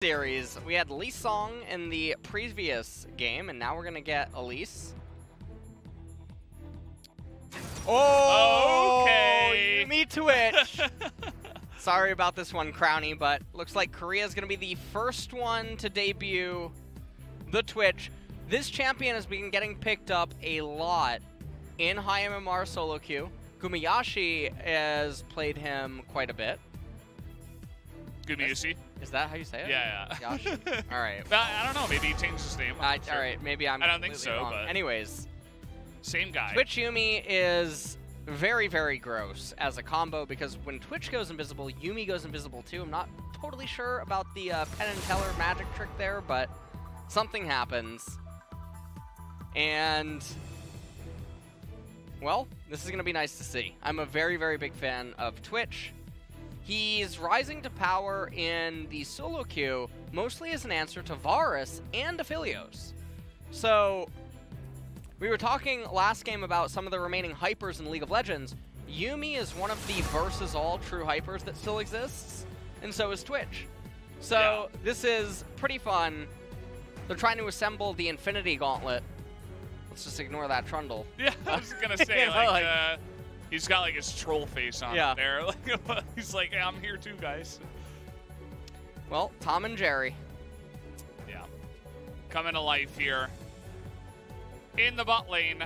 series. We had Lee Song in the previous game, and now we're gonna get Elise. Oh, okay. Yuumi Twitch. Sorry about this one, Crowny, but looks like Korea is gonna be the first one to debut the Twitch. This champion has been getting picked up a lot in high MMR solo queue. Gumiyashi has played him quite a bit. Gumiyashi? Is that how you say it? Yeah. Yashi? All right. I don't know. Maybe he changed his name. All right. Maybe I'm. I don't think so. Wrong. But anyways, same guy. Twitch Yuumi is very, very gross as a combo because when Twitch goes invisible, Yuumi goes invisible too. I'm not totally sure about the Penn and Teller magic trick there, but something happens. And well, this is going to be nice to see. I'm a very, very big fan of Twitch. He's rising to power in the solo queue, mostly as an answer to Varus and Aphelios. So, we were talking last game about some of the remaining hypers in League of Legends. Yuumi is one of the versus all true hypers that still exists, and so is Twitch. So, This is pretty fun. They're trying to assemble the Infinity Gauntlet. Let's just ignore that Trundle. Yeah, I was going to say, he's got like his troll face on there. He's like, hey, I'm here too, guys. Well, Tom and Jerry. Yeah. Coming to life here in the bot lane.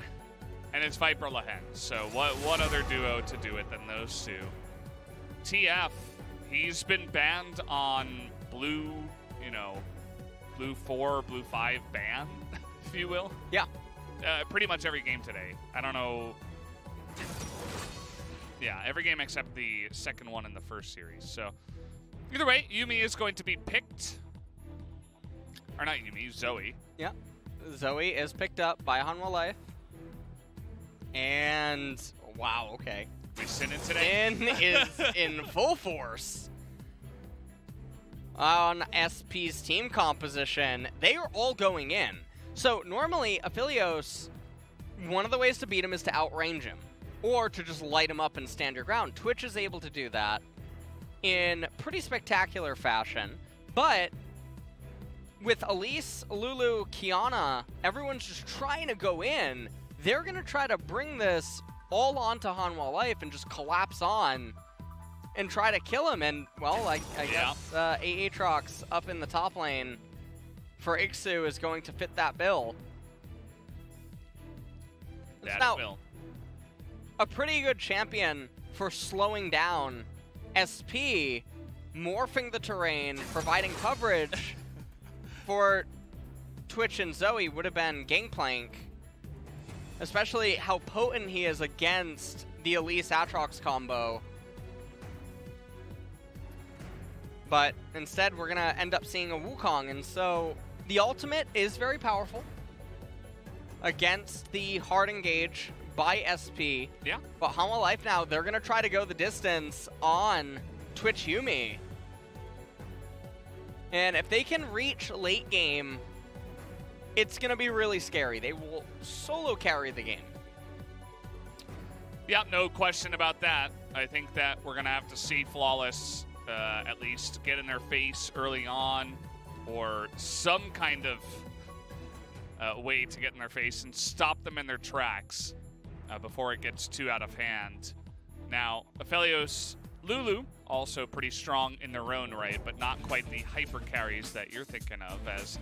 And it's Viper Lehends. So what other duo to do it than those two? TF, he's been banned on blue, blue 4, blue 5 ban, if you will. Yeah. Pretty much every game today. I don't know. Yeah, every game except the second one in the first series. So, either way, Yuumi is going to be picked. Or not Yuumi, Zoe. Yeah. Zoe is picked up by Hanwha Life. And, wow, okay. We sent it today. Sin is in full force on SP's team composition. They are all going in. So, normally, Aphelios, one of the ways to beat him is to outrange him. Or to just light him up and stand your ground. Twitch is able to do that in pretty spectacular fashion. But with Elise, Lulu, Qiyana, everyone's just trying to go in. They're going to try to bring this all onto Hanwha Life and just collapse on and try to kill him. And, well, I guess Aatrox up in the top lane for Ikssu is going to fit that bill. That bill. A pretty good champion for slowing down SP, morphing the terrain, providing coverage for Twitch and Zoe would have been Gangplank. Especially how potent he is against the Elise Aatrox combo. But instead, we're going to end up seeing a Wukong, and so the ultimate is very powerful against the hard engage by SP. Yeah. But Hanwha Life now, they're going to try to go the distance on Twitch Yuumi. And if they can reach late game, it's going to be really scary. They will solo carry the game. Yeah, no question about that. I think that we're going to have to see Flawless at least get in their face early on, or some kind of way to get in their face and stop them in their tracks before it gets too out of hand. Now, Aphelios, Lulu, also pretty strong in their own right, but not quite the hyper carries that you're thinking of, as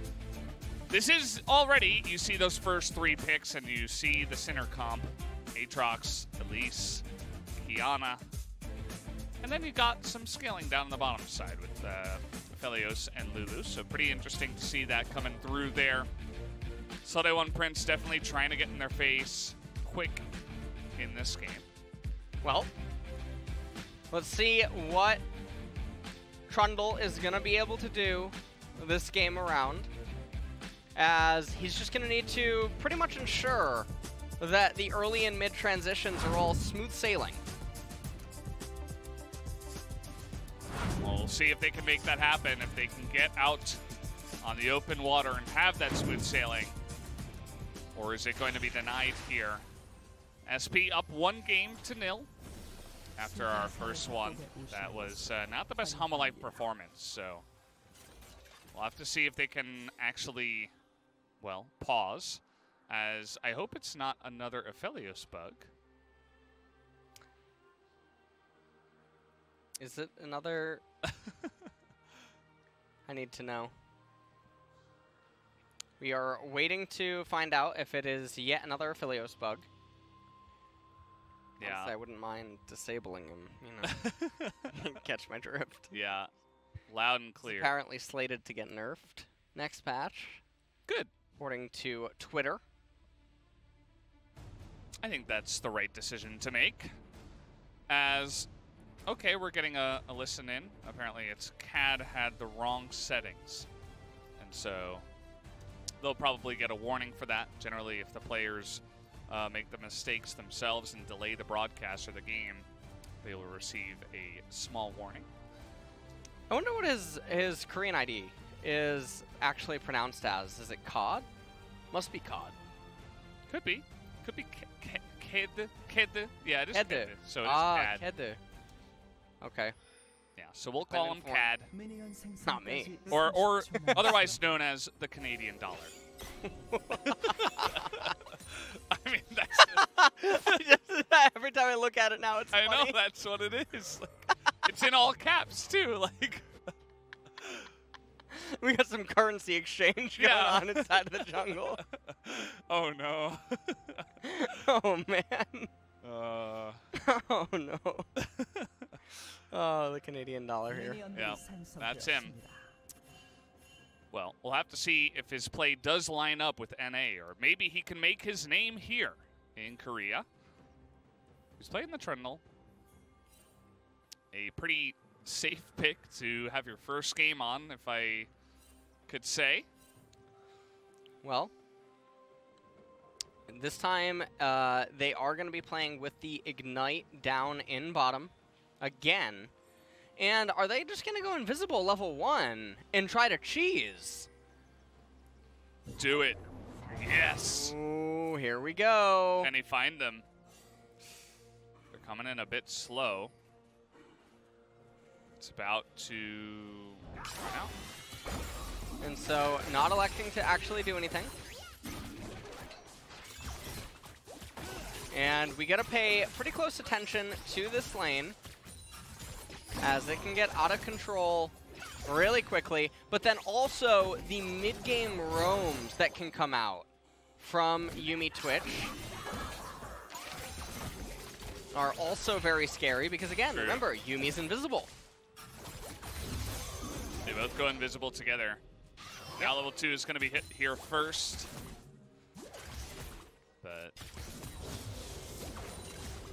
this is already, you see those first 3 picks and you see the center comp, Aatrox, Elise, Qiyana, and then you got some scaling down on the bottom side with Aphelios and Lulu, so pretty interesting to see that coming through there. SeolHaeOne Prince definitely trying to get in their face quick in this game. Well, let's see what Trundle is going to be able to do this game around, as he's just going to need to pretty much ensure that the early and mid transitions are all smooth sailing. We'll see if they can make that happen, if they can get out on the open water and have that smooth sailing. Or is it going to be denied here? SP up 1-0 after our first one. That was not the best Hanwha Life performance, so we'll have to see if they can actually, well, pause, as I hope it's not another Aphelios bug. Is it another? I need to know. We are waiting to find out if it is yet another Aphelios bug. Yeah. Honestly, I wouldn't mind disabling him, you know. Catch my drift. Yeah. Loud and clear. It's apparently slated to get nerfed next patch. Good. According to Twitter. I think that's the right decision to make. As, okay, we're getting a listen in. Apparently it's CAD had the wrong settings. And so they'll probably get a warning for that. Generally, if the players make the mistakes themselves and delay the broadcast or the game, they will receive a small warning. I wonder what his Korean ID is actually pronounced as. Is it COD? Must be COD. Could be. Could be Ked. Yeah, it is Ked. So it is CAD. Ked. Okay. Yeah, so we'll call him CAD. Not me. Or otherwise known as the Canadian dollar. I mean, that's every time I look at it now, it's funny. I know, that's what it is. Like, it's in all caps, too. Like, we got some currency exchange going on inside of the jungle. Oh, no. Oh, man. Oh, no. Oh, the Canadian dollar here. Yeah, that's him. Well, we'll have to see if his play does line up with NA, or maybe he can make his name here in Korea. He's playing the Trundle. A pretty safe pick to have your first game on, if I could say. Well, this time they are going to be playing with the Ignite down in bottom again. And are they just going to go invisible level 1 and try to cheese? Do it. Yes. Ooh, here we go. Can he find them? They're coming in a bit slow. It's about to run out. And so, not electing to actually do anything. And we got to pay pretty close attention to this lane, as it can get out of control really quickly, but then also the mid-game roams that can come out from Yuumi Twitch are also very scary because, again, remember, Yuumi's invisible. They both go invisible together. Now level 2 is going to be hit here first. But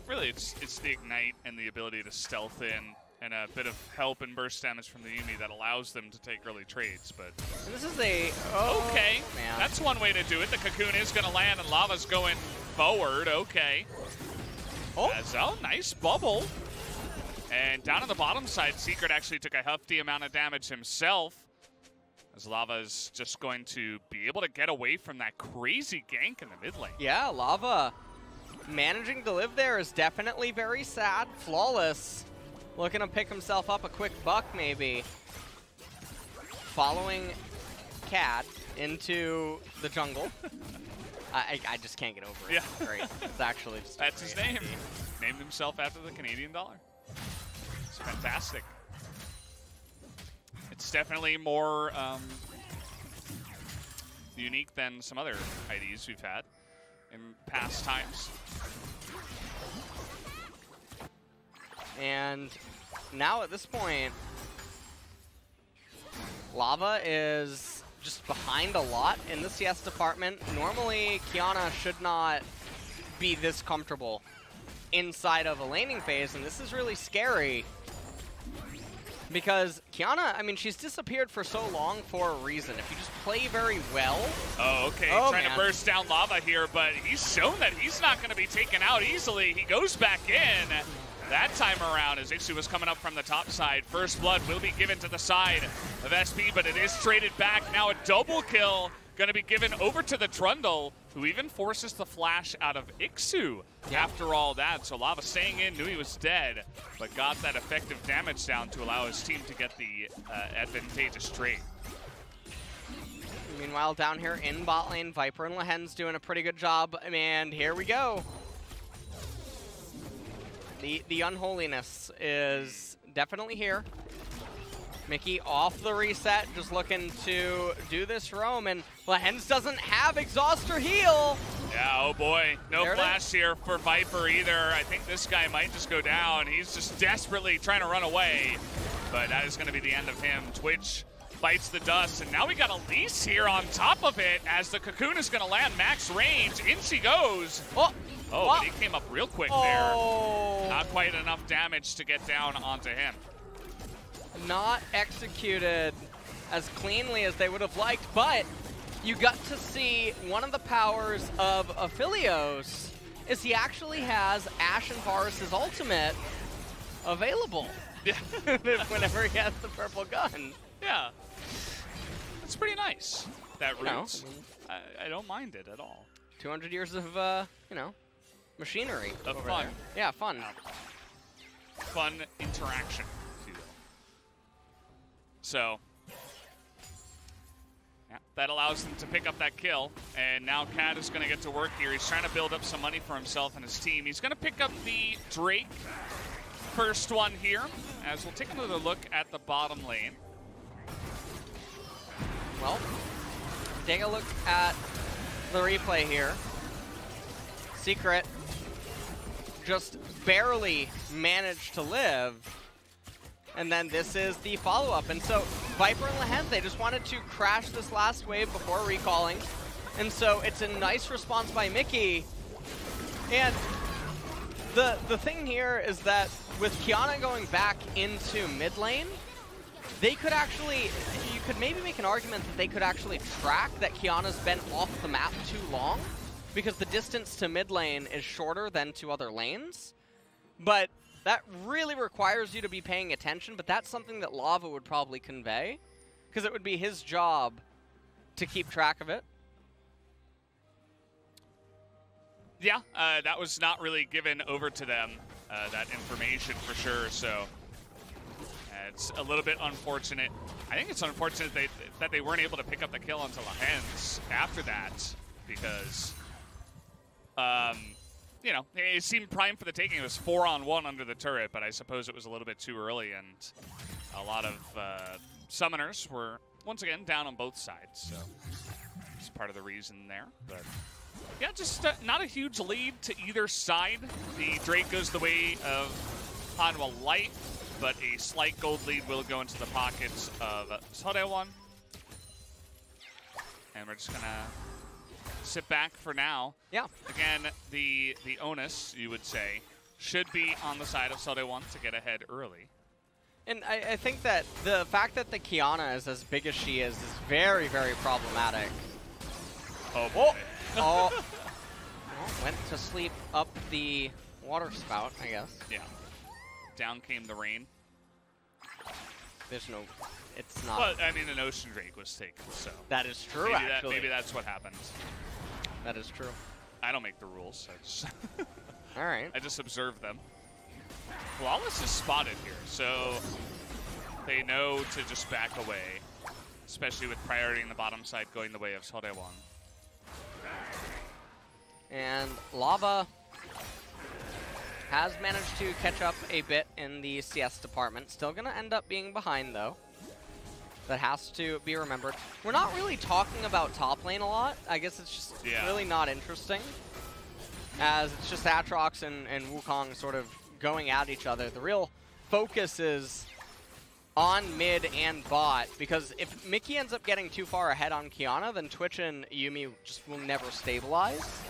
really, it's the Ignite and the ability to stealth in, and a bit of help and burst damage from the Yuumi that allows them to take early trades. But and this is a okay, man. That's one way to do it. The cocoon is going to land, and Lava's going forward. Okay. Nice bubble. And down on the bottom side, Secret actually took a hefty amount of damage himself, as Lava is just going to be able to get away from that crazy gank in the mid lane. Yeah, Lava managing to live there is definitely very sad. Flawless. Looking to pick himself up a quick buck, maybe. Following CAD into the jungle. I just can't get over it. Yeah. It's great. It's actually just That's his name. Named himself after the Canadian dollar. It's fantastic. It's definitely more unique than some other IDs we've had in past times. And now at this point, Lava is just behind a lot in the CS department. Normally, Qiyana should not be this comfortable inside of a laning phase, and this is really scary. Because Qiyana, I mean, she's disappeared for so long for a reason. If you just play very well... Oh, okay. Trying to burst down Lava here, but he's shown that he's not going to be taken out easily. He goes back in. That time around, as ikssu was coming up from the top side. First blood will be given to the side of SP, but it is traded back. Now a double kill going to be given over to the Trundle, who even forces the flash out of ikssu after all that. So Lava staying in, knew he was dead, but got that effective damage down to allow his team to get the advantageous trade. Meanwhile, down here in bot lane, Viper and Lehends doing a pretty good job, and here we go. The unholiness is definitely here. Mickey off the reset, just looking to do this roam, and Lehends doesn't have exhaust or heal. Yeah, oh boy. No flash here for Viper either. I think this guy might just go down. He's just desperately trying to run away, but that is going to be the end of him. Twitch bites the dust, and now we got Elise here on top of it as the cocoon is going to land max range. In she goes. Oh, but he came up real quick there. Not quite enough damage to get down onto him. Not executed as cleanly as they would have liked, but you got to see one of the powers of Aphelios is he actually has Ashe and Varus' ultimate available. Yeah. Whenever he has the purple gun. Yeah. It's pretty nice, that route. I don't mind it at all. 200 years of, you know, machinery. Of fun. There. Yeah, fun. Fun interaction. So, yeah, that allows them to pick up that kill, and now Cat is going to get to work here. He's trying to build up some money for himself and his team. He's going to pick up the Drake first one here, as we'll take another look at the bottom lane. Well, take a look at the replay here. Secret just barely managed to live. And then this is the follow-up. And so Viper and Lehends, they just wanted to crash this last wave before recalling. And so it's a nice response by Mickey. And the thing here is that with Qiyana going back into mid lane, they could actually, you could maybe make an argument that they could actually track that Qiyana's been off the map too long, because the distance to mid lane is shorter than to other lanes. But that really requires you to be paying attention, but that's something that Lava would probably convey, because it would be his job to keep track of it. Yeah, that was not really given over to them, that information for sure, so it's a little bit unfortunate. I think it's unfortunate that they weren't able to pick up the kill onto Lehends after that, because you know, it seemed prime for the taking. It was 4-on-1 under the turret, but I suppose it was a little bit too early, and a lot of summoners were, once again, down on both sides, so it's part of the reason there. But yeah, just not a huge lead to either side. The Drake goes the way of Hanwha Light, but a slight gold lead will go into the pockets of SeolHaeOne. And we're just going to sit back for now. Yeah. Again, the onus, you would say, should be on the side of SeolHaeOne to get ahead early. And I think that the fact that the Qiyana is as big as she is very, very problematic. Oh, boy. Oh. Well, went to sleep up the water spout, I guess. Yeah. Down came the rain. There's no, it's not. Well, I mean, an ocean drake was taken, so. That is true, actually. Maybe that's what happened. That is true. I don't make the rules. I just all right. I just observe them. Flawless is spotted here, so they know to just back away, especially with priority in the bottom side going the way of SeolHaeOne. And Lava has managed to catch up a bit in the CS department. Still going to end up being behind, though. That has to be remembered. We're not really talking about top lane a lot. I guess it's just really not interesting, as it's just Aatrox and Wukong sort of going at each other. The real focus is on mid and bot, because if Mickey ends up getting too far ahead on Qiyana, then Twitch and Yuumi just will never stabilize.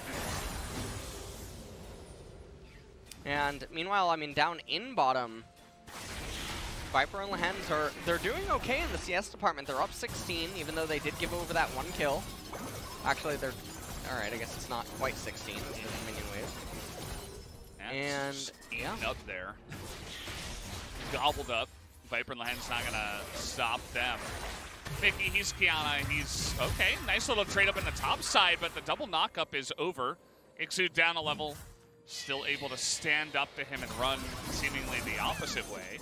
And meanwhile, I mean, down in bottom, Viper and Lehends they're doing okay in the CS department. They're up 16, even though they did give over that one kill. Actually, they're, all right, I guess it's not quite 16. It's the minion wave. And yeah, up there, gobbled up. Viper and Lehends not gonna stop them. Mickey, he's Qiyana, he's okay. Nice little trade up in the top side, but the double knockup is over. Ikssu down a level, still able to stand up to him and run seemingly the opposite way.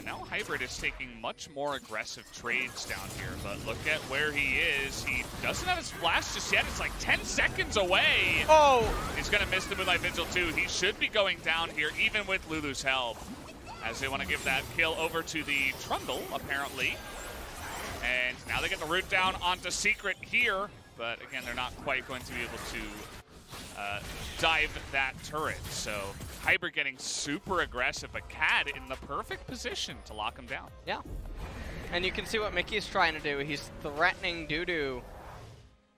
And now Hybrid is taking much more aggressive trades down here, but look at where he is. He doesn't have his flash just yet. It's like 10 seconds away. Oh! He's going to miss the Moonlight Vigil too. He should be going down here, even with Lulu's help, as they want to give that kill over to the Trundle, apparently. And now they get the root down onto Secret here, but again, they're not quite going to be able to dive that turret. So Hybrid getting super aggressive, but Cad in the perfect position to lock him down. Yeah. And you can see what Mickey's trying to do. He's threatening Dudu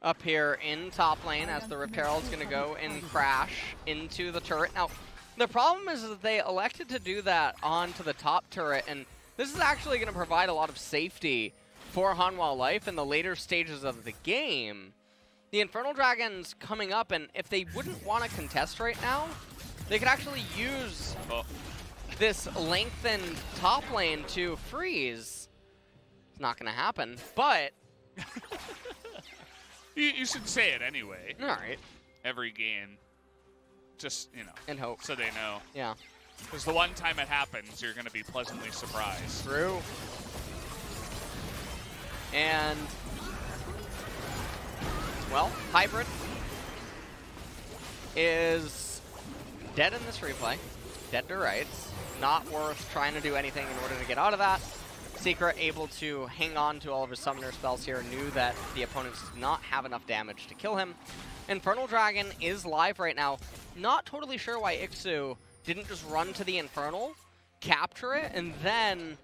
up here in top lane as the Rip Herald's going to go and crash into the turret. Now, the problem is that they elected to do that onto the top turret, and this is actually going to provide a lot of safety for Hanwha Life in the later stages of the game. The Infernal Dragon's coming up, and if they wouldn't want to contest right now, they could actually use this lengthened top lane to freeze. It's not going to happen, but... you should say it anyway. All right. Every game. Just, you know. And hope. So they know. Yeah. Because the one time it happens, you're going to be pleasantly surprised. True. And... well, Hybrid is dead in this replay. Dead to rights. Not worth trying to do anything in order to get out of that. Secret able to hang on to all of his summoner spells here. Knew that the opponents did not have enough damage to kill him. Infernal Dragon is live right now. Not totally sure why Ikssu didn't just run to the Infernal, capture it, and then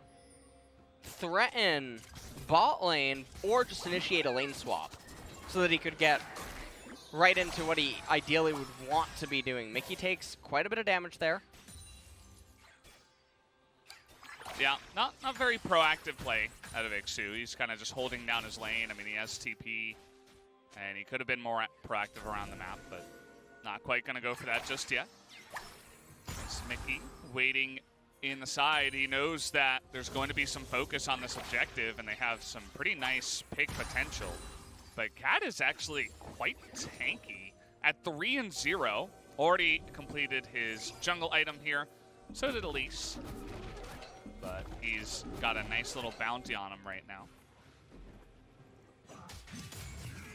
threaten bot lane or just initiate a lane swap so that he could get right into what he ideally would want to be doing. Mickey takes quite a bit of damage there. Yeah, not very proactive play out of Ikssu. He's kind of just holding down his lane. I mean, he has TP, and he could have been more proactive around the map, but not quite going to go for that just yet. It's Mickey waiting in the side. He knows that there's going to be some focus on this objective, and they have some pretty nice pick potential. But Cad is actually quite tanky at 3-0. Already completed his jungle item here. So did Elise. But he's got a nice little bounty on him right now.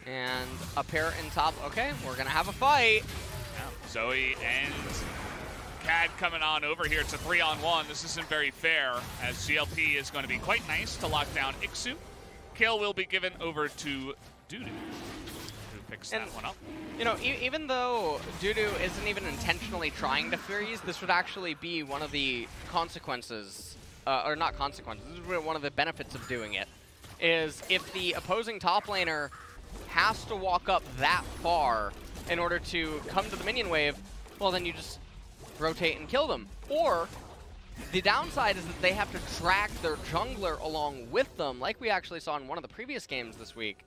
And up here in top, okay, we're going to have a fight. Yeah, Zoe and Cad coming on over here. It's a 3-on-1. This isn't very fair, as GLP is going to be quite nice to lock down Ikssu. Kill will be given over to Dudu, who picks that one up. You know, even though Dudu isn't even intentionally trying to freeze, this would actually be one of the consequences, or not consequences, this is one of the benefits of doing it, is if the opposing top laner has to walk up that far in order to come to the minion wave, well then you just rotate and kill them. Or the downside is that they have to drag their jungler along with them, like we actually saw in one of the previous games this week,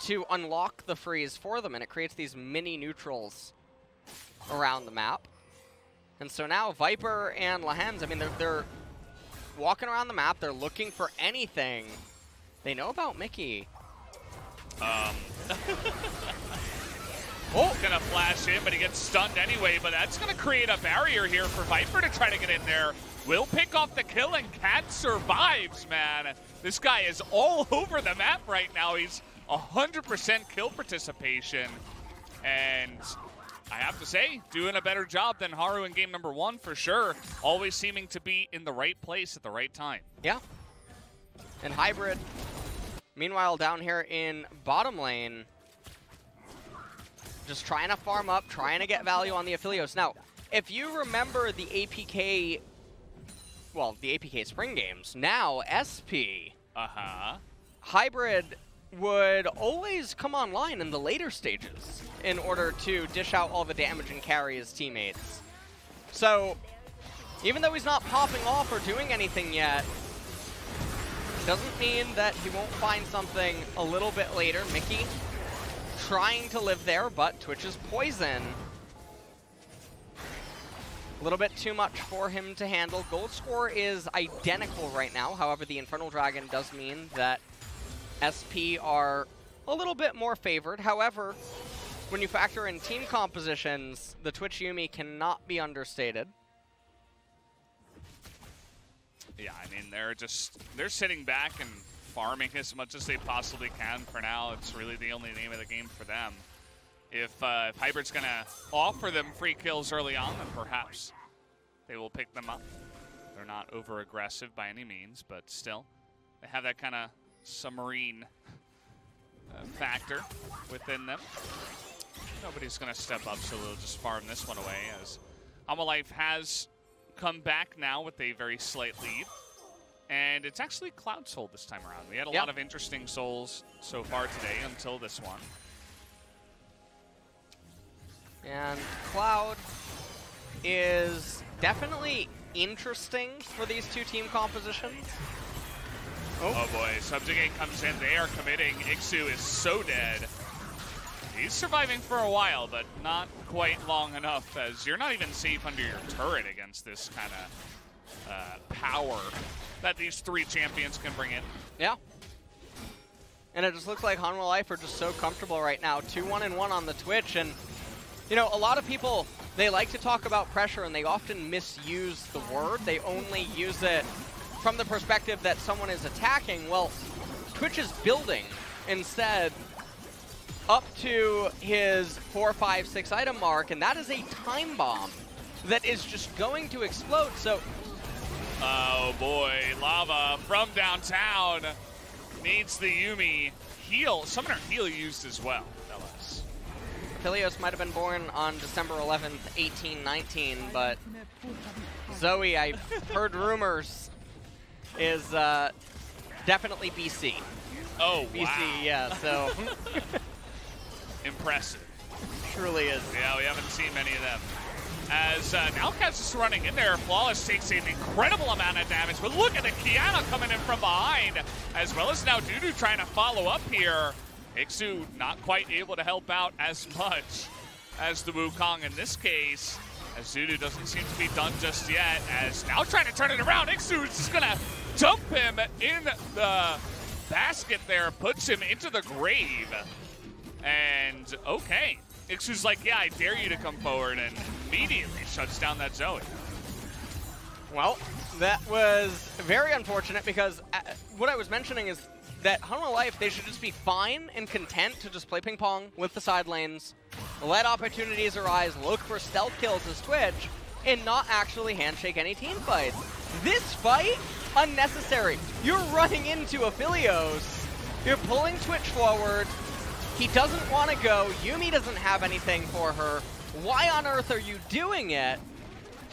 to unlock the freeze for them, and it creates these mini neutrals around the map. And so now Viper and Lehends, I mean, they're walking around the map, they're looking for anything. They know about Mickey. Oh, gonna flash in, but he gets stunned anyway, but that's gonna create a barrier here for Viper to try to get in there. Will pick off the kill, and Cad survives, man. This guy is all over the map right now. He's 100% kill participation, and I have to say, doing a better job than Haru in game number 1 for sure. Always seeming to be in the right place at the right time. Yeah. And Hybrid, meanwhile, down here in bottom lane, just trying to farm up, trying to get value on the Aphelios. Now, if you remember the APK, well, the APK Spring Games, now SP, Hybrid would always come online in the later stages in order to dish out all the damage and carry his teammates. So, even though he's not popping off or doing anything yet, doesn't mean that he won't find something a little bit later. Mickey trying to live there, but Twitch's poison, a little bit too much for him to handle. Gold score is identical right now. However, the Infernal Dragon does mean that SP are a little bit more favored. However, when you factor in team compositions, the Twitch Yuumi cannot be understated. Yeah, I mean, they're sitting back and farming as much as they possibly can for now. It's really the only name of the game for them. If Hybrid's going to offer them free kills early on, then perhaps they will pick them up. They're not over-aggressive by any means, but still, they have that kind of submarine factor within them. Nobody's going to step up, so we'll just farm this one away, as Hanwha Life has come back now with a very slight lead. And it's actually Cloud Soul this time around. We had a lot of interesting souls so far today until this one. And Cloud is definitely interesting for these two team compositions. Oh boy, Subjugate comes in. They are committing. Ikssu is so dead. He's surviving for a while, but not quite long enough, as you're not even safe under your turret against this kind of power that these three champions can bring in. Yeah. And it just looks like Hanwha Life are just so comfortable right now. 2-1-1 on the Twitch, and you know, a lot of people, they like to talk about pressure and they often misuse the word. They only use it from the perspective that someone is attacking. Well, Twitch is building instead up to his 4, 5, 6 item mark, and that is a time bomb that is just going to explode. So, oh boy, Lava from downtown needs the Yuumi heal, summoner heal used as well. LS. Aphelios might have been born on December 11th, 1819, but Zoe, I've heard rumors, is definitely BC. Oh, BC, wow. yeah, so. Impressive. Truly is. Yeah, we haven't seen many of them. As now Cat's just running in there. Flawless takes an incredible amount of damage, but look at the Qiyana coming in from behind, as well as now Dudu trying to follow up here. Ikssu not quite able to help out as much as the Wukong in this case, as Dudu doesn't seem to be done just yet, as now trying to turn it around. Ikssu is just gonna dump him in the basket there, puts him into the grave. And okay, Iksu's like, yeah, I dare you to come forward, and immediately shuts down that Zoe. Well, that was very unfortunate, because what I was mentioning is that Hanwha Life, they should just be fine and content to just play ping pong with the side lanes, let opportunities arise, look for stealth kills as Twitch, and not actually handshake any team fights. This fight, unnecessary. You're running into Aphelios, you're pulling Twitch forward, he doesn't want to go, Yuumi doesn't have anything for her. Why on earth are you doing it?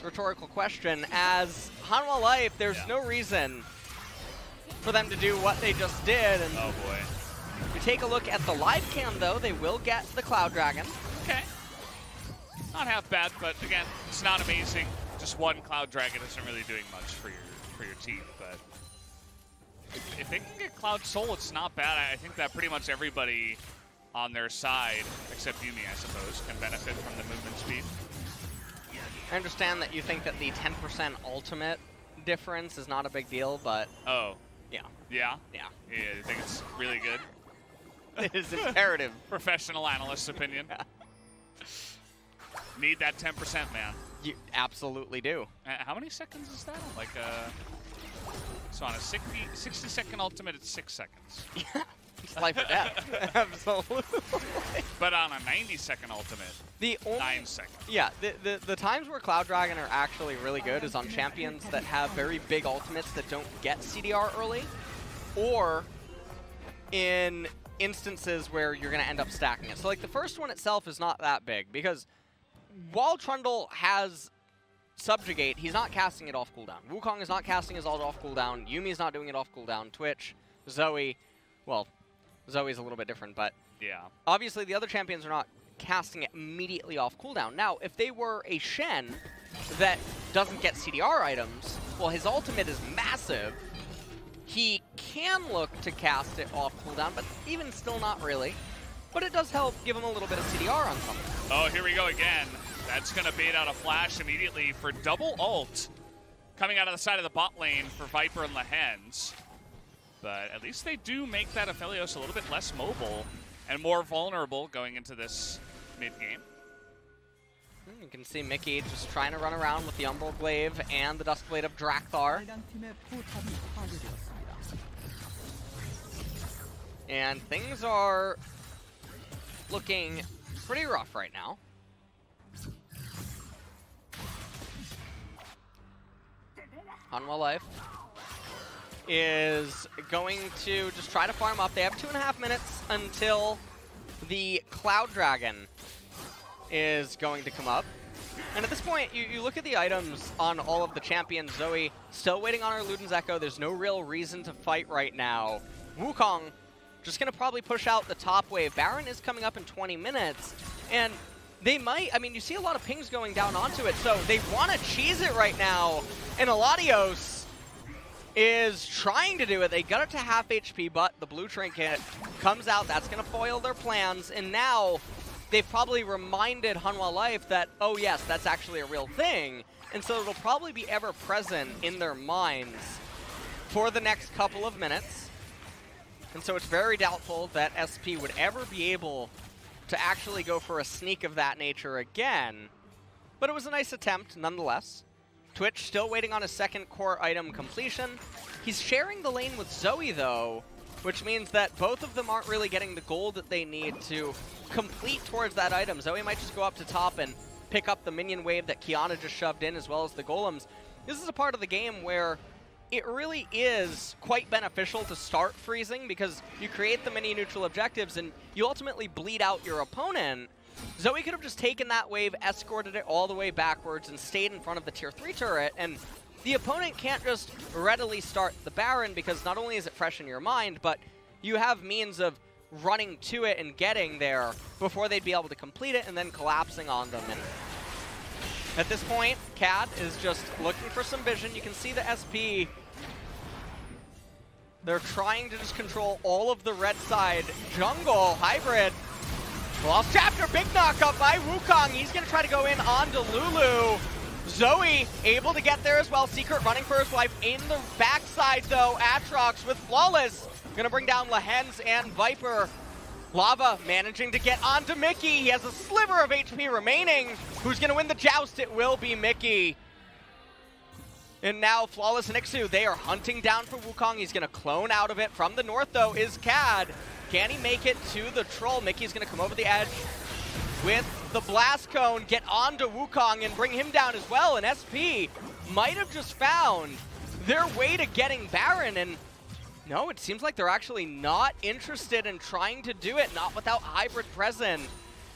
Rhetorical question. As Hanwha Life, there's no reason for them to do what they just did. And oh boy. If you take a look at the live cam though, they will get the Cloud Dragon. Okay. Not half bad, but again, it's not amazing. Just one Cloud Dragon isn't really doing much for your team, but if they can get Cloud Soul, it's not bad. I think that pretty much everybody on their side, except Yuumi, I suppose, can benefit from the movement speed. I understand that you think that the 10% ultimate difference is not a big deal, but oh, yeah, yeah. You think it's really good? It is imperative. Professional analyst's opinion. Yeah. Need that 10%, man. You absolutely do. How many seconds is that? Like so on a 60-second ultimate, it's 6 seconds. Yeah. It's life or death. Absolutely. But on a 90-second ultimate, 9 seconds. Yeah, the times where Cloud Dragon are actually really good is on champions that have very big ultimates that don't get CDR early, or in instances where you're going to end up stacking it. So like the first one itself is not that big, because while Trundle has Subjugate, he's not casting it off cooldown. Wukong is not casting his ult off cooldown. Yuumi is not doing it off cooldown. Twitch, Zoe, well, Zoe's a little bit different, but yeah, obviously the other champions are not casting it immediately off cooldown. Now, if they were a Shen that doesn't get CDR items, well, his ultimate is massive. He can look to cast it off cooldown, but even still not really. But it does help give him a little bit of CDR on something. Oh, here we go again. That's going to bait out a flash immediately for double ult coming out of the side of the bot lane for Viper and Lehends. But at least they do make that Aphelios a little bit less mobile and more vulnerable going into this mid-game. You can see Mickey just trying to run around with the Umbral Glaive and the Duskblade of Drakthar. And things are looking pretty rough right now. Hanwha Life is going to just try to farm up. They have 2.5 minutes until the Cloud Dragon is going to come up. And at this point, you look at the items on all of the champions. Zoe still waiting on her Luden's Echo. There's no real reason to fight right now. Wukong just going to probably push out the top wave. Baron is coming up in 20 minutes. And they might, I mean, you see a lot of pings going down onto it, so they want to cheese it right now. And Aphelios is trying to do it. They got it to half HP, but the blue trinket comes out. That's going to foil their plans. And now they've probably reminded Hanwha Life that, oh yes, that's actually a real thing. And so it'll probably be ever present in their minds for the next couple of minutes. And so it's very doubtful that SP would ever be able to actually go for a sneak of that nature again. But it was a nice attempt nonetheless. Twitch still waiting on his second core item completion. He's sharing the lane with Zoe though, which means that both of them aren't really getting the gold that they need to complete towards that item. Zoe might just go up to top and pick up the minion wave that Qiyana just shoved in, as well as the golems. This is a part of the game where it really is quite beneficial to start freezing, because you create the mini neutral objectives and you ultimately bleed out your opponent. Zoe could have just taken that wave, escorted it all the way backwards, and stayed in front of the tier 3 turret, and the opponent can't just readily start the Baron, because not only is it fresh in your mind, but you have means of running to it and getting there before they'd be able to complete it, and then collapsing on them. And at this point, CAD is just looking for some vision. You can see the SP. They're trying to just control all of the red side jungle hybrid. Lost chapter, big knock up by Wukong. He's going to try to go in onto Lulu. Zoe able to get there as well. Secret running for his life in the backside though. Aatrox with Flawless. Going to bring down Lehends and Viper. Lava managing to get onto Mickey. He has a sliver of HP remaining. Who's going to win the joust? It will be Mickey. And now Flawless and ikssu, they are hunting down for Wukong. He's going to clone out of it. From the north, though, is CAD. Can he make it to the troll? Mickey's going to come over the edge with the blast cone, get onto Wukong, and bring him down as well. And SP might have just found their way to getting Baron, and no, it seems like they're actually not interested in trying to do it, not without hybrid present.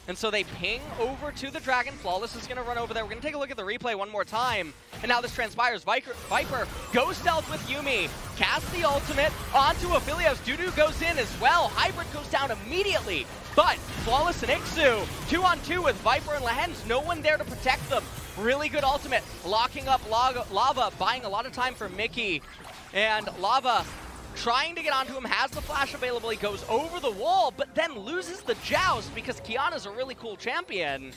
And so they ping over to the Dragon. Flawless is going to run over there. We're going to take a look at the replay one more time. And now this transpires. Viper goes stealth with Yuumi. Casts the ultimate onto Aphelios. Dudu goes in as well. Hybrid goes down immediately. But Flawless and ikssu, 2-on-2 with Viper and Lehends. No one there to protect them. Really good ultimate. Locking up Lava, buying a lot of time for Mickey. And Lava trying to get onto him, has the flash available. He goes over the wall, but then loses the joust because Qiyana's a really cool champion.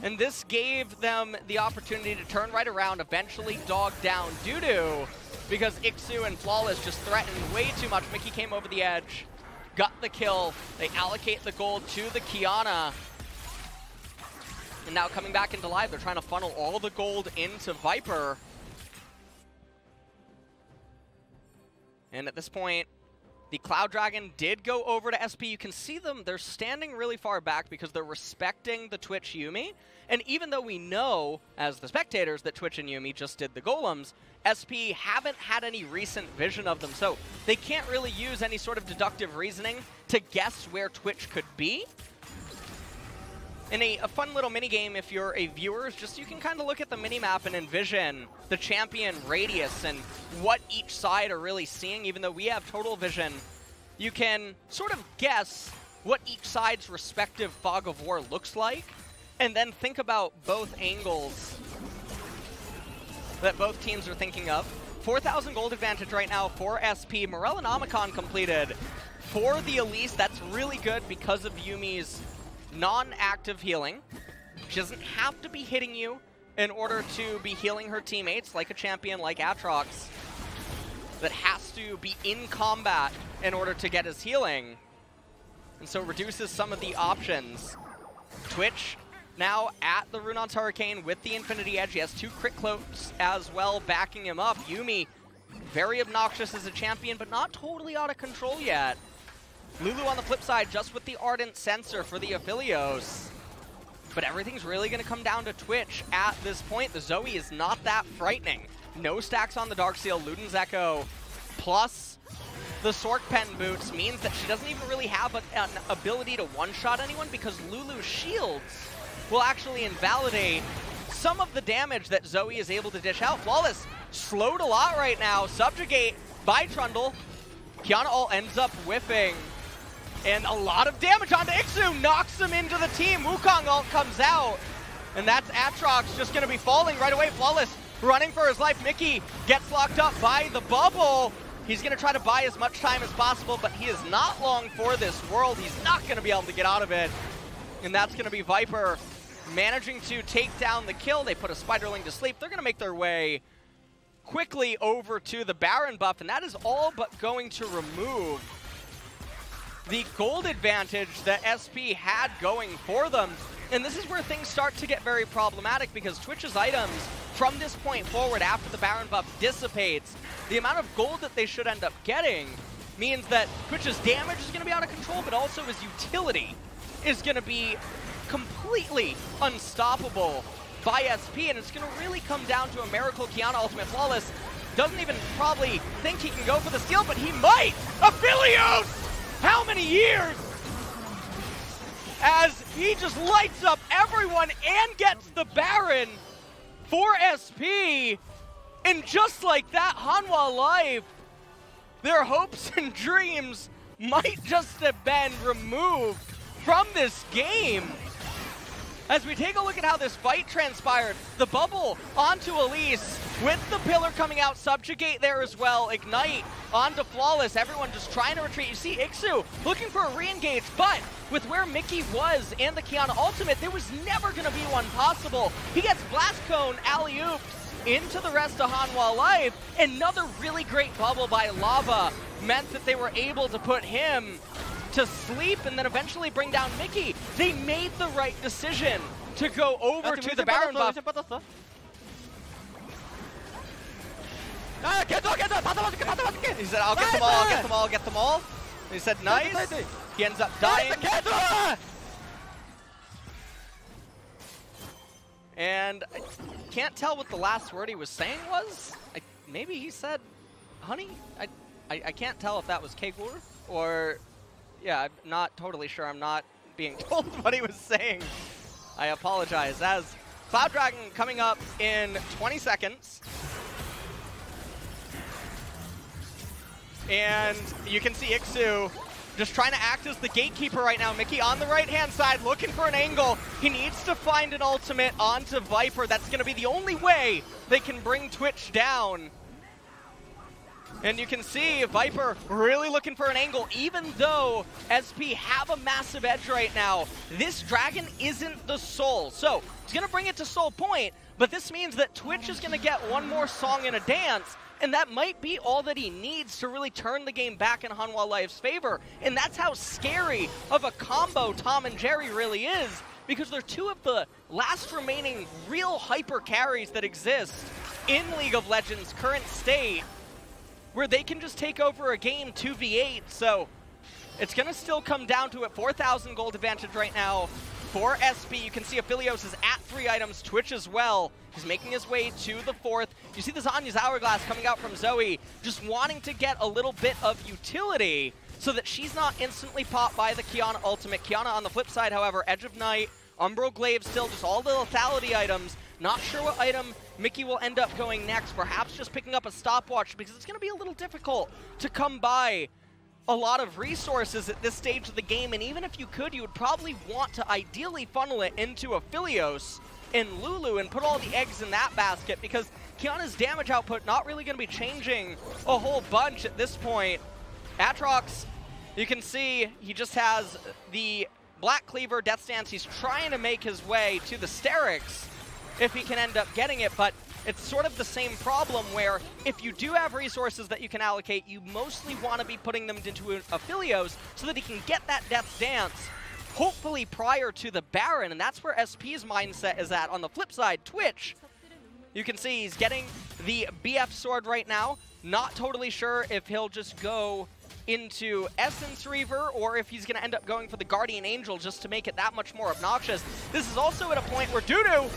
And this gave them the opportunity to turn right around, eventually dog down Dudu, because ikssu and Flawless just threatened way too much. Mickey came over the edge, got the kill. They allocate the gold to the Qiyana. And now coming back into live, they're trying to funnel all the gold into Viper. And at this point, the Cloud Dragon did go over to SP. You can see them, they're standing really far back because they're respecting the Twitch Yuumi. And even though we know, as the spectators, that Twitch and Yuumi just did the golems, SP haven't had any recent vision of them. So they can't really use any sort of deductive reasoning to guess where Twitch could be. And a fun little minigame, if you're a viewer, is just you can kind of look at the minimap and envision the champion radius and what each side are really seeing. Even though we have total vision, you can sort of guess what each side's respective fog of war looks like, and then think about both angles that both teams are thinking of. 4,000 gold advantage right now for SP. Morellonomicon completed for the Elise. That's really good because of Yuumi's non-active healing. She doesn't have to be hitting you in order to be healing her teammates like a champion like Aatrox that has to be in combat in order to get his healing. And so reduces some of the options. Twitch now at the Runon's Hurricane with the Infinity Edge. He has 2 crit cloaks as well backing him up. Yuumi, very obnoxious as a champion, but not totally out of control yet. Lulu on the flip side, just with the Ardent Sensor for the Aphelios. But everything's really going to come down to Twitch at this point. The Zoe is not that frightening. No stacks on the Darksteel. Luden's Echo plus the Sork Pen boots means that she doesn't even really have an ability to one-shot anyone, because Lulu's shields will actually invalidate some of the damage that Zoe is able to dish out. Flawless slowed a lot right now. Subjugate by Trundle. Qiyana ult ends up whiffing. And a lot of damage onto ikssu, knocks him into the team. Wukong ult comes out, and that's Aatrox just going to be falling right away. Flawless running for his life. Mickey gets locked up by the bubble. He's going to try to buy as much time as possible, but he is not long for this world. He's not going to be able to get out of it. And that's going to be Viper managing to take down the kill. They put a Spiderling to sleep. They're going to make their way quickly over to the Baron buff, and that is all but going to remove the gold advantage that SP had going for them. And this is where things start to get very problematic, because Twitch's items from this point forward, after the Baron buff dissipates, the amount of gold that they should end up getting means that Twitch's damage is going to be out of control, but also his utility is going to be completely unstoppable by SP, and it's going to really come down to a miracle. Qiyana ultimate. Flawless doesn't even probably think he can go for the steal, but he might! Aphelios! How many years? As he just lights up everyone and gets the Baron for SP. And just like that, Hanwha Life, their hopes and dreams might just have been removed from this game. As we take a look at how this fight transpired, the bubble onto Elise with the pillar coming out, subjugate there as well, ignite onto Flawless, everyone just trying to retreat. You see ikssu looking for a re-engage, but with where Mickey was and the Qiyana ultimate, there was never going to be one possible. He gets Blast Cone alley-ooped into the rest of Hanwha Life. Another really great bubble by Lava meant that they were able to put him to sleep and then eventually bring down Mickey. They made the right decision to go over to the Baron buff. He said, I'll get them all, I'll get them all, I'll get them all. He said, nice. He ends up dying. And I can't tell what the last word he was saying was. Maybe he said, honey? I can't tell if that was Kegor or... Yeah, I'm not totally sure. I'm not being told what he was saying. I apologize. As Cloud Dragon coming up in 20 seconds. And you can see ikssu just trying to act as the gatekeeper right now. Mickey on the right-hand side looking for an angle. He needs to find an ultimate onto Viper. That's going to be the only way they can bring Twitch down. And you can see Viper really looking for an angle, even though SP have a massive edge right now. This dragon isn't the soul. So he's going to bring it to soul point, but this means that Twitch is going to get one more song and a dance, and that might be all that he needs to really turn the game back in Hanwha Life's favor. And that's how scary of a combo Tom and Jerry really is, because they're two of the last remaining real hyper carries that exist in League of Legends' current state, where they can just take over a game 2v8. So it's going to still come down to it. 4,000 gold advantage right now for SP. You can see Aphelios is at 3 items, Twitch as well. He's making his way to the 4th. You see the Zanya's Hourglass coming out from Zoe, just wanting to get a little bit of utility so that she's not instantly popped by the Qiyana ultimate. Qiyana on the flip side, however, Edge of Night, Umbral Glaive still, just all the lethality items. Not sure what item Mickey will end up going next. Perhaps just picking up a stopwatch, because it's going to be a little difficult to come by a lot of resources at this stage of the game. And even if you could, you would probably want to ideally funnel it into Aphelios and Lulu and put all the eggs in that basket, because Qiyana's damage output not really going to be changing a whole bunch at this point. Aatrox, you can see he just has the Black Cleaver, Death Stance. He's trying to make his way to the Sterix if he can end up getting it, but it's sort of the same problem where if you do have resources that you can allocate, you mostly want to be putting them into Aphelios so that he can get that Death Dance hopefully prior to the Baron, and that's where SP's mindset is at. On the flip side, Twitch, you can see he's getting the BF sword right now. Not totally sure if he'll just go into Essence Reaver or if he's going to end up going for the Guardian Angel just to make it that much more obnoxious. This is also at a point where Dudu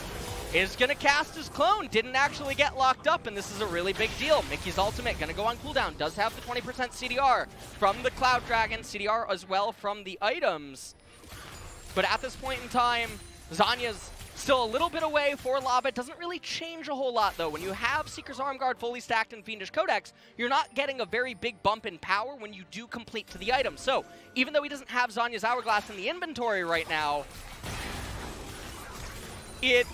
is going to cast his clone. Didn't actually get locked up, and this is a really big deal. Mickey's ultimate going to go on cooldown. Does have the 20% CDR from the Cloud Dragon, CDR as well from the items. But at this point in time, Zhonya's still a little bit away for Lava. It doesn't really change a whole lot, though. When you have Seeker's Arm Guard fully stacked in Fiendish Codex, you're not getting a very big bump in power when you do complete to the item. So, even though he doesn't have Zhonya's Hourglass in the inventory right now, it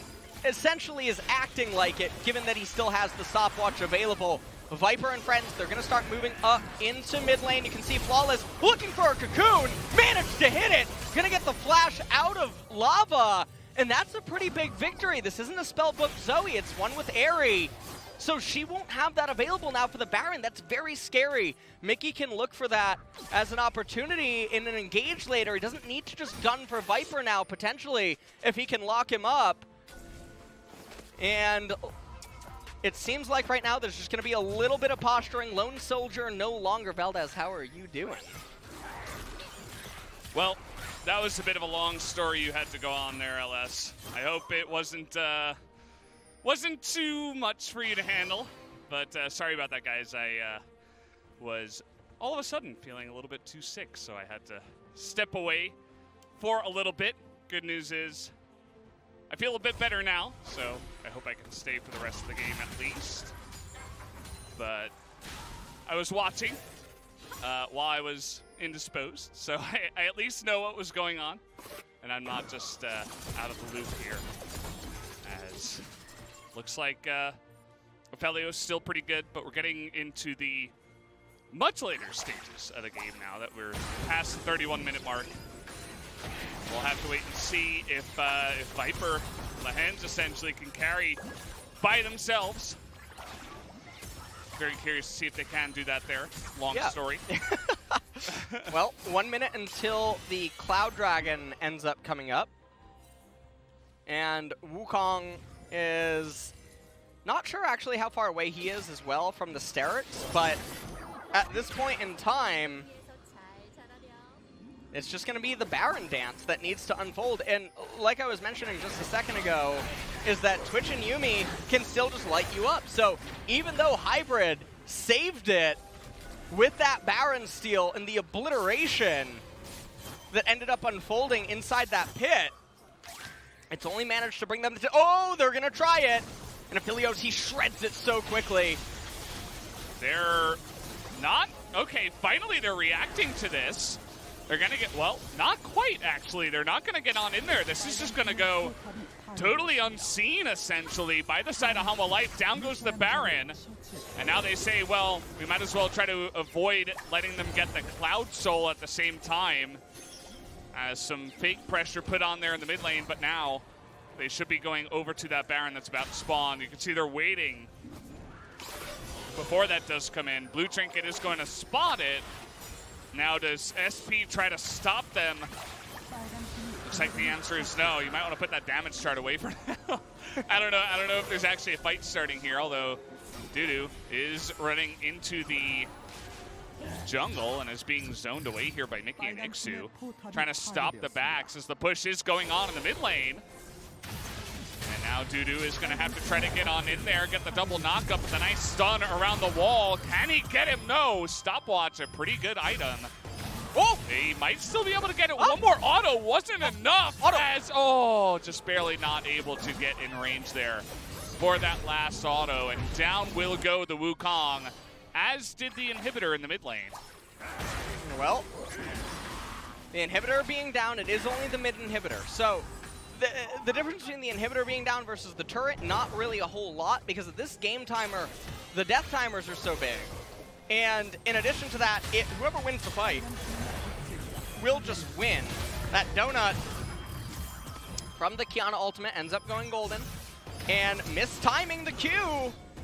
essentially is acting like it, given that he still has the stopwatch available. Viper and friends, they're going to start moving up into mid lane. You can see Flawless looking for a cocoon, managed to hit it, going to get the flash out of Lava, and that's a pretty big victory. This isn't a spellbook Zoe, it's one with Aerie. So she won't have that available now for the Baron. That's very scary. Mickey can look for that as an opportunity in an engage later. He doesn't need to just gun for Viper now, potentially, if he can lock him up. And it seems like right now there's just going to be a little bit of posturing. Lone Soldier no longer. Valdez, how are you doing? Well, that was a bit of a long story you had to go on there, LS. I hope it wasn't too much for you to handle. But sorry about that, guys. I was all of a sudden feeling a little bit too sick, so I had to step away for a little bit. Good news is I feel a bit better now, so I hope I can stay for the rest of the game at least. But I was watching while I was indisposed, so I at least know what was going on, and I'm not just out of the loop here. As looks like Aphelios still pretty good, but we're getting into the much later stages of the game now that we're past the 31-minute mark. We'll have to wait and see if Viper, Lehends essentially can carry by themselves. Very curious to see if they can do that there. Long story. Well, 1 minute until the Cloud Dragon ends up coming up. And Wukong is not sure actually how far away he is as well from the Sterix, but at this point in time, it's just going to be the Baron dance that needs to unfold. And like I was mentioning just a second ago, is that Twitch and Yuumi can still just light you up. So even though Hybrid saved it with that Baron steal and the obliteration that ended up unfolding inside that pit, it's only managed to bring them to... Oh, they're going to try it. And Aphelios, he shreds it so quickly. They're not... Okay, finally they're reacting to this. They're going to get, well, not quite, actually. They're not going to get on in there. This is just going to go totally unseen, essentially, by the side of Hanwha Life. Down goes the Baron. And now they say, well, we might as well try to avoid letting them get the Cloud Soul at the same time. As some fake pressure put on there in the mid lane, but now they should be going over to that Baron that's about to spawn. You can see they're waiting before that does come in. Blue Trinket is going to spot it. Now does SP try to stop them? Looks like the answer is no. You might want to put that damage chart away for now. I don't know if there's actually a fight starting here, although Dudu is running into the jungle and is being zoned away here by Mickey and Ikssu, trying to stop the backs as the push is going on in the mid lane. And now Dudu is going to have to try to get on in there, get the double knockup with a nice stun around the wall. Can he get him? No. Stopwatch, a pretty good item. Oh, he might still be able to get it. One more auto wasn't enough. As, just barely not able to get in range there for that last auto. And down will go the Wukong, as did the inhibitor in the mid lane. Well, the inhibitor being down, it is only the mid inhibitor. So the difference between the inhibitor being down versus the turret, not really a whole lot, because of this game timer, the death timers are so big. And in addition to that, whoever wins the fight will just win. That donut from the Qiyana ultimate ends up going golden, and mistiming the Q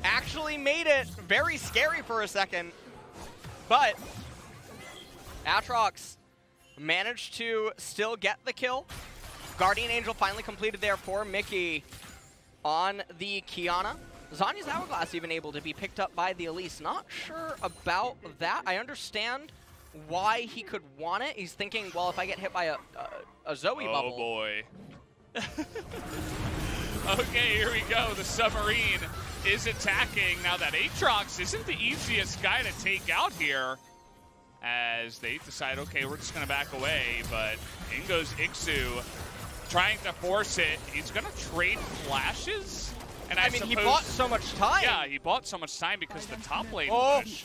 actually made it very scary for a second. But Aatrox managed to still get the kill. Guardian Angel finally completed there for Mickey on the Qiyana. Zhonya's Hourglass even able to be picked up by the Elise. Not sure about that. I understand why he could want it. He's thinking, well, if I get hit by a Zoe bubble. Oh boy. Okay, here we go. The submarine is attacking. Now that Aatrox isn't the easiest guy to take out here, as they decide, okay, we're just going to back away. But in goes ikssu, trying to force it. He's going to trade flashes. And I mean, he bought so much time. Yeah, he bought so much time because the top lane push.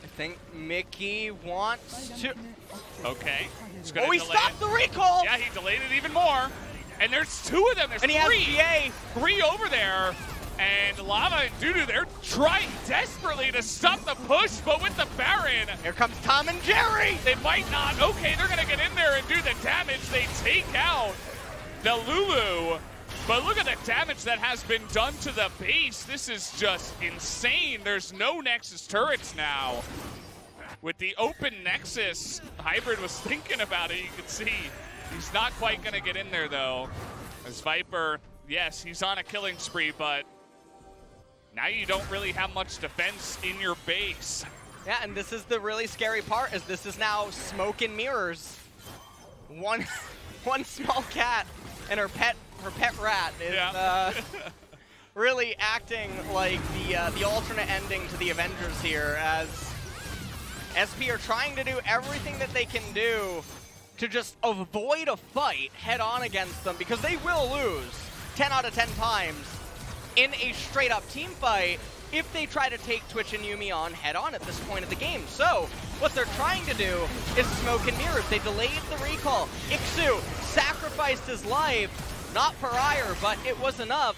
I think Mickey wants to... Okay. Oh, he stopped the recall! Yeah, he delayed it even more. And there's two of them. There's three. Has three over there. And Lava and Dudu, they're trying desperately to stop the push, but with the Baron. Here comes Tom and Jerry. They might not. Okay, they're going to get in there and do the damage. They take out the Lulu. But look at the damage that has been done to the base. This is just insane. There's no Nexus turrets now. With the open Nexus, Hybrid was thinking about it. You can see he's not quite going to get in there, though. As Viper, yes, he's on a killing spree, but now you don't really have much defense in your base. Yeah, and this is the really scary part, is this is now smoke and mirrors. One small cat and her pet rat is really acting like the alternate ending to the Avengers here, as SP are trying to do everything that they can do to just avoid a fight head-on against them, because they will lose 10 out of 10 times in a straight-up team fight if they try to take Twitch and Yuumi on head-on at this point of the game. So what they're trying to do is smoke and mirrors. They delayed the recall. Ikssu sacrificed his life, not for ire, but it was enough,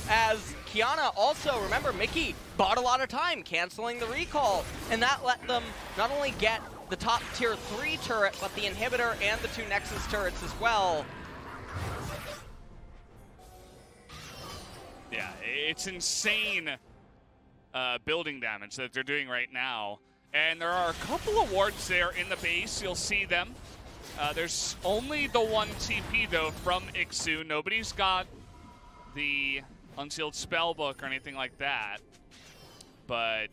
as Qiyana also, remember, Mickey bought a lot of time canceling the recall, and that let them not only get the top tier 3 turret, but the inhibitor and the 2 Nexus turrets as well. Yeah, it's insane building damage that they're doing right now. And there are a couple of wards there in the base. You'll see them. There's only the one TP, though, from ikssu. Nobody's got the Unsealed Spellbook or anything like that. But,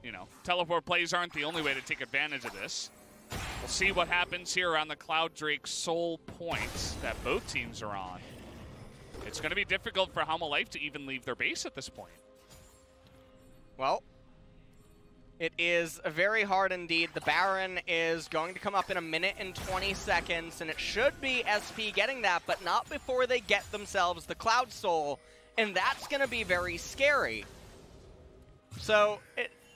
you know, teleport plays aren't the only way to take advantage of this. We'll see what happens here around the Cloud Drake Soul points that both teams are on. It's going to be difficult for Hanwha Life to even leave their base at this point. Well, it is very hard indeed. The Baron is going to come up in 1 minute and 20 seconds, and it should be SP getting that, but not before they get themselves the Cloud Soul, and that's going to be very scary. So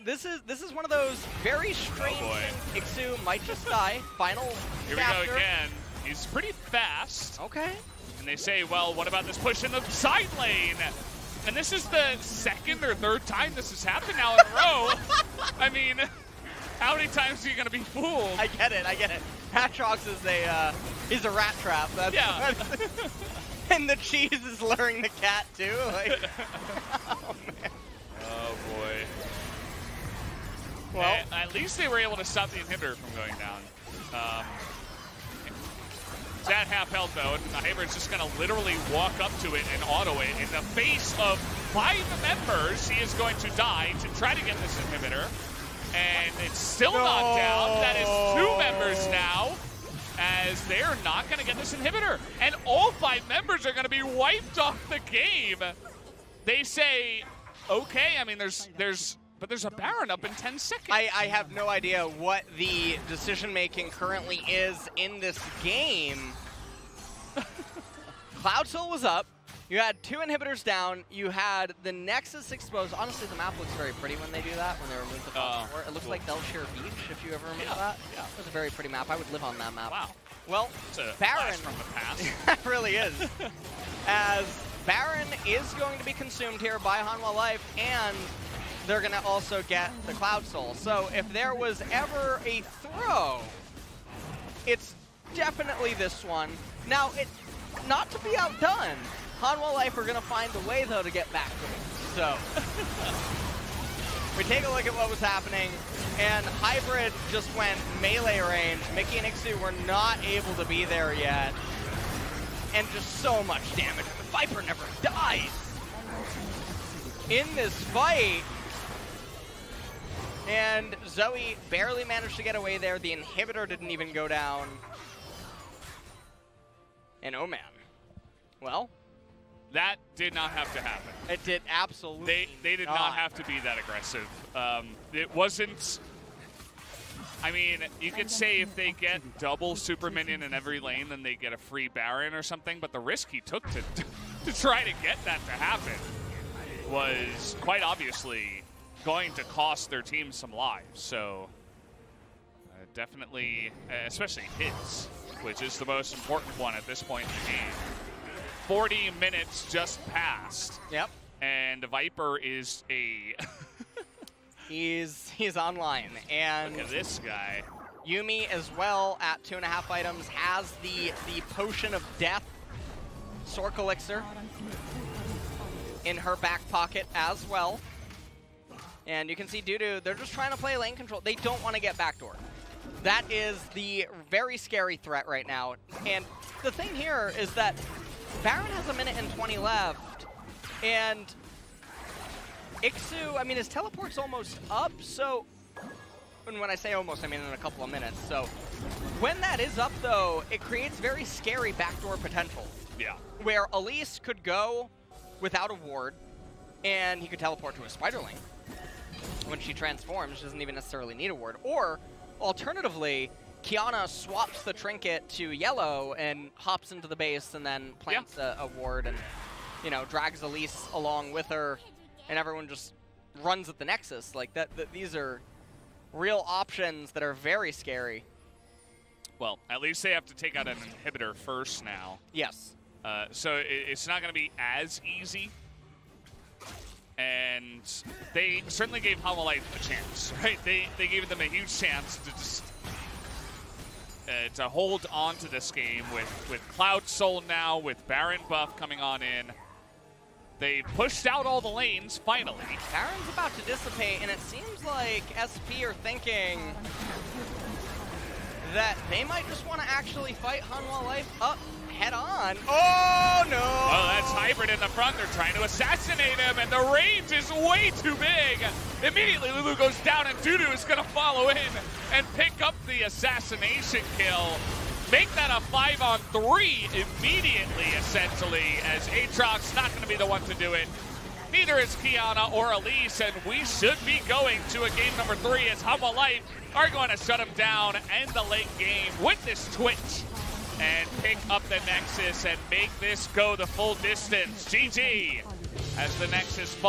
this is one of those very strange things. Ikssu might just die. Final Here chapter. We go again. He's pretty fast. Okay. And they say, well, what about this push in the side lane? And this is the second or third time this has happened now in a row. I mean, how many times are you going to be fooled? I get it. Aatrox is a rat trap. That's, yeah. And the cheese is luring the cat too. Like, oh man. Oh boy. Well, at least they were able to stop the inhibitor from going down. It's at half health though, and the Hybrid's just going to literally walk up to it and auto it. In the face of 5 members, he is going to die to try to get this inhibitor. And it's still not down. That is 2 members now, as they're not going to get this inhibitor. And all 5 members are going to be wiped off the game. They say, okay, I mean, there's a Baron up in 10 seconds. I have no idea what the decision-making currently is in this game. Cloud Soul was up. You had 2 inhibitors down. You had the Nexus exposed. Honestly, the map looks very pretty when they do that, when they remove the False Support. It looks like Delshire Beach, if you ever remember that. Yeah. It was a very pretty map. I would live on that map. Wow. Well, it's a Baron from the past. That really is. As Baron is going to be consumed here by Hanwha Life, and they're going to also get the Cloud Soul. So if there was ever a throw, it's definitely this one. Now, not to be outdone, Hanwha Life are going to find a way, though, to get back to it. So we take a look at what was happening, and Hybrid just went melee range. Mickey and ikssu were not able to be there yet. And just so much damage. The Viper never dies in this fight. And Zoe barely managed to get away there. The inhibitor didn't even go down. And oh man. Well, that did not have to happen. It did absolutely They did not have to be that aggressive. It wasn't... I mean, you could say if they get double super minion in every lane, then they get a free Baron or something, but the risk he took to try to get that to happen was quite obviously going to cost their team some lives. So definitely, especially his, which is the most important one at this point in the game. 40 minutes just passed. Yep. And Viper is a... He's online, and look at this guy. Yuumi as well at 2.5 items has the potion of death, Sork Elixir, in her back pocket as well. And you can see Dudu, they're just trying to play lane control. They don't want to get backdoor. That is the very scary threat right now. And the thing here is that Baron has 1 minute and 20 left, and ikssu, I mean, his teleport's almost up, so... And when I say almost, I mean in a couple of minutes. So when that is up, though, it creates very scary backdoor potential. Yeah. Where Elise could go without a ward, and he could teleport to a spiderling. When she transforms, she doesn't even necessarily need a ward. Or, alternatively, Qiyana swaps the trinket to yellow and hops into the base and then plants a ward and, you know, drags Elise along with her. And everyone just runs at the Nexus. Like, these are real options that are very scary. Well, at least they have to take out an inhibitor first now. Yes. So it's not going to be as easy. And they certainly gave Hanwha Life a chance, right? They gave them a huge chance to just to hold on to this game with Cloud Soul now, with Baron buff coming on in. They pushed out all the lanes, finally. Baron's about to dissipate, and it seems like SP are thinking that they might just want to actually fight Hanwha Life up head on. Oh, no! Oh, that's Hybrid in the front. They're trying to assassinate him, and the range is way too big. Immediately, Lulu goes down, and Dudu is going to follow in and pick up the assassination kill. Make that a 5-on-3 immediately, essentially, as Aatrox not going to be the one to do it. Neither is Qiyana or Elise, and we should be going to a game number 3 as Hanwha Life are going to shut him down and the late game with this Twitch and pick up the Nexus and make this go the full distance. GG as the Nexus falls.